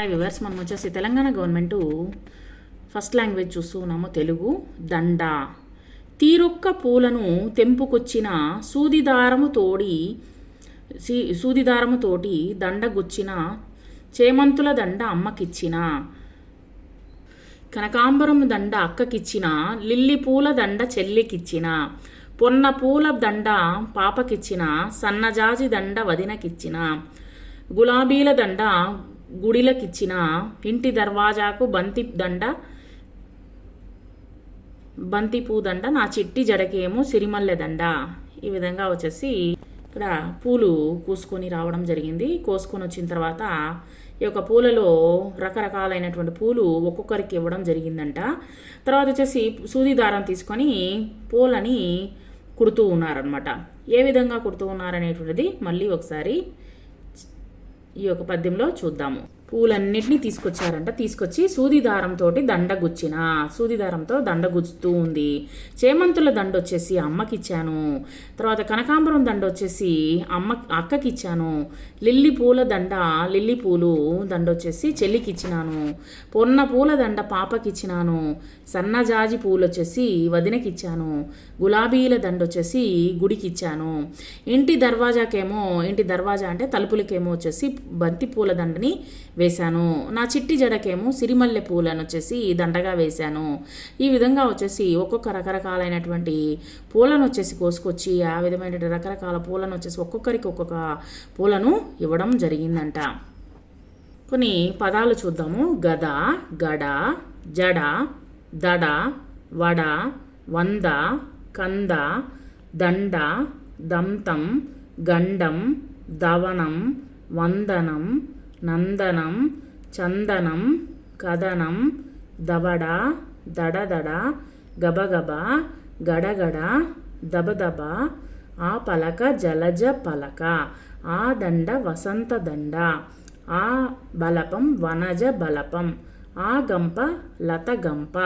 Hi viewers, మనం వచ్చేసి Telangana government first language చూస్తూ ఉన్నాము తెలుగు. దండ తీరొక్క పూలను తెంపుకొచ్చిన సూదిదారముతోటి దండగుచ్చిన చేమంతుల దండ అమ్మకిచ్చిన, కనకాంబరము దండ అక్కకిచ్చిన, లిల్లీ పూల దండ చెల్లికిచ్చిన, పొన్న పూల దండ పాపకిచ్చిన, సన్నజాజి దండ వదినకిచ్చిన, గులాబీల దండ గుడిలకిచ్చిన, ఇంటి దర్వాజాకు బంతిపూ దండ, నా చిట్టి జడకేమో సిరిమల్లె దండ. ఈ విధంగా వచ్చేసి ఇక్కడ పూలు కోసుకొని రావడం జరిగింది. కోసుకొని వచ్చిన తర్వాత ఈ యొక్క పూలలో రకరకాలైనటువంటి పూలు ఒక్కొక్కరికి ఇవ్వడం జరిగిందంట. తర్వాత వచ్చేసి సూది దారం తీసుకొని పూలని కుడుతూ ఉన్నారనమాట. ఏ విధంగా కుడుతూ ఉన్నారనేటువంటిది మళ్ళీ ఒకసారి ఈ యొక్క పద్యంలో చూద్దాము. పూలన్నిటినీ తీసుకొచ్చారంట. తీసుకొచ్చి సూదిదారంతో దండ గుచ్చుతూ ఉంది. చేమంతుల దండ వచ్చేసి అమ్మకిచ్చాను. తర్వాత కనకాంబరం దండ వచ్చేసి అక్కకిచ్చాను. లిల్లీ పూలు దండ వచ్చేసి చెల్లికిచ్చినాను. పొన్న పూల దండ పాపకిచ్చినాను. సన్నజాజి పూలు వచ్చేసి వదినకిచ్చాను. గులాబీల దండ వచ్చేసి గుడికిచ్చాను. ఇంటి దర్వాజా అంటే తలుపులకేమో వచ్చేసి బంతి పూల దండని వేశాను. నా చిట్టి జడకేమో సిరిమల్లె పూలను వచ్చేసి దండగా వేశాను. ఈ విధంగా వచ్చేసి ఒక్కొక్క రకరకాలైనటువంటి పూలను వచ్చేసి కోసుకొచ్చి ఆ విధమైన రకరకాల పూలను వచ్చేసి ఒక్కొక్కరికి ఒక్కొక్క పూలను ఇవ్వడం జరిగిందంట. కొన్ని పదాలు చూద్దాము. గద, గడ, జడ, దడ, వడ, వంద, కంద, దండ, దంతం, గండం, దవనం, వందనం, నందనం, చందనం, కదనం, దవడ, దడదడ, గబగబ, గడగడ, దబదబ, ఆ పలక జలజ పలక, ఆ దండ వసంత దండ, ఆ బలపం వనజ బలపం, ఆ గంప లత గంప.